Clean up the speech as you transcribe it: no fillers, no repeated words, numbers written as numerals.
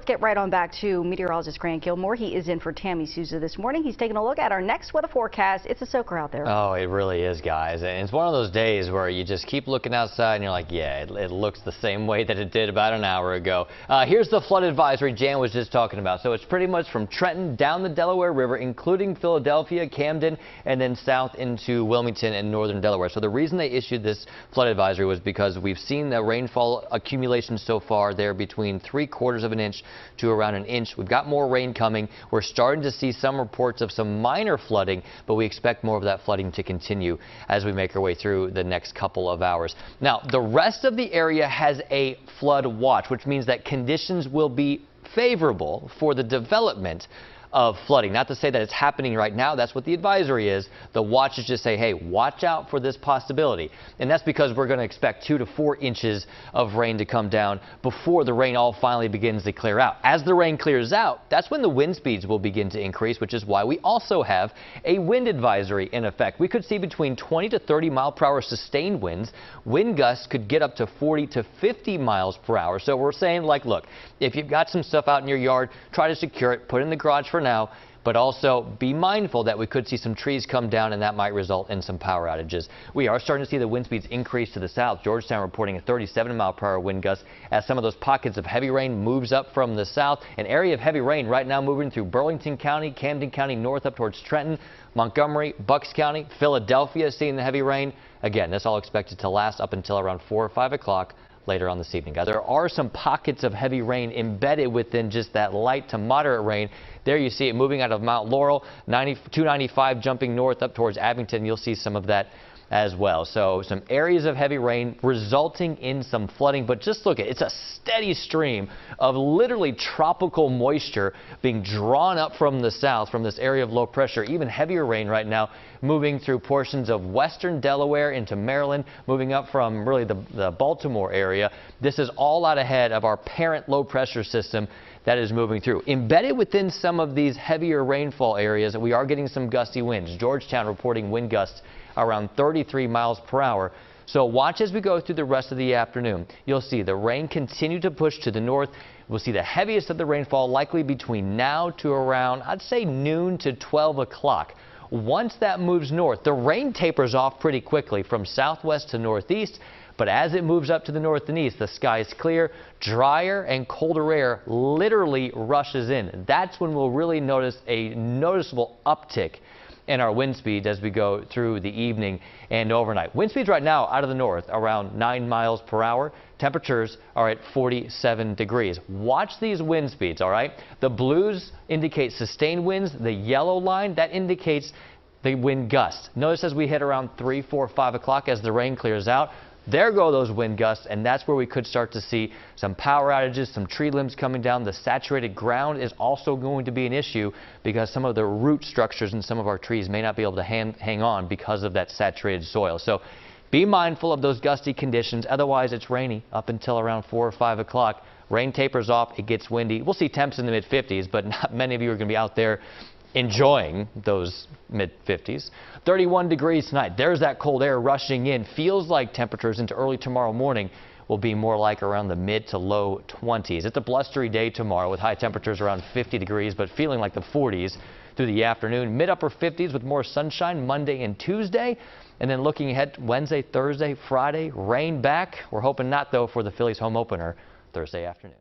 let's get right on back to meteorologist Grant Gilmore. He is in for Tammy Souza this morning. He's taking a look at our next weather forecast. It's a soaker out there. Oh, it really is, guys. And it's one of those days where you just keep looking outside and you're like, yeah, it looks the same way that it did about an hour ago. Here's the flood advisory Jan was just talking about. So it's pretty much from Trenton down the Delaware River, including Philadelphia, Camden, and then south into Wilmington and northern Delaware. So the reason they issued this flood advisory was because we've seen the rainfall accumulation so far there between 3/4 of an inch to around an inch. We've got more rain coming. We're starting to see some reports of some minor flooding, but we expect more of that flooding to continue as we make our way through the next couple of hours. Now, the rest of the area has a flood watch, which means that conditions will be favorable for the development of flooding. Not to say that it's happening right now. That's what the advisory is. The watches just say, hey, watch out for this possibility. And that's because we're going to expect 2 to 4 inches of rain to come down before the rain all finally begins to clear out. As the rain clears out, that's when the wind speeds will begin to increase, which is why we also have a wind advisory in effect. We could see between 20 to 30 mile per hour sustained winds. Wind gusts could get up to 40 to 50 miles per hour. So we're saying, like, look, if you've got some stuff out in your yard, try to secure it, put it in the garage for now, but also be mindful that we could see some trees come down and that might result in some power outages. We are starting to see the wind speeds increase to the south. Georgetown reporting a 37 mile per hour wind gust as some of those pockets of heavy rain moves up from the south. An area of heavy rain right now moving through Burlington County, Camden County, north up towards Trenton, Montgomery, Bucks County, Philadelphia seeing the heavy rain. Again, this all expected to last up until around 4 or 5 o'clock later on this evening. There are some pockets of heavy rain embedded within just that light to moderate rain. There you see it moving out of Mount Laurel, 295 jumping north up towards Abington. You'll see some of that as well. So some areas of heavy rain resulting in some flooding, but just look at it. It's a steady stream of literally tropical moisture being drawn up from the south from this area of low pressure. Even heavier rain right now moving through portions of western Delaware into Maryland, moving up from really the Baltimore area. This is all out ahead of our parent low pressure system that is moving through. Embedded within some of these heavier rainfall areas, we are getting some gusty winds. Georgetown reporting wind gusts around 33 miles per hour. So watch as we go through the rest of the afternoon. You'll see the rain continue to push to the north. We'll see the heaviest of the rainfall likely between now to around, I'd say, noon to 12 o'clock. Once that moves north, the rain tapers off pretty quickly from southwest to northeast. But as it moves up to the north and east, the sky is clear, drier, and colder air literally rushes in. That's when we'll really notice a noticeable uptick in our wind speeds as we go through the evening and overnight. Wind speeds right now out of the north around 9 miles per hour. Temperatures are at 47 degrees. Watch these wind speeds, all right? The blues indicate sustained winds. The yellow line, that indicates the wind gusts. Notice as we hit around 3, 4, 5 o'clock as the rain clears out, there go those wind gusts, and that's where we could start to see some power outages, some tree limbs coming down. The saturated ground is also going to be an issue because some of the root structures in some of our trees may not be able to hang on because of that saturated soil. So be mindful of those gusty conditions. Otherwise, it's rainy up until around 4 or 5 o'clock. Rain tapers off. It gets windy. We'll see temps in the mid-50s, but not many of you are going to be out there enjoying those mid-50s. 31 degrees tonight. There's that cold air rushing in. Feels like temperatures into early tomorrow morning will be more like around the mid to low 20s. It's a blustery day tomorrow with high temperatures around 50 degrees, but feeling like the 40s through the afternoon. Mid-upper 50s with more sunshine Monday and Tuesday. And then looking ahead Wednesday, Thursday, Friday, rain back. We're hoping not, though, for the Phillies home opener Thursday afternoon.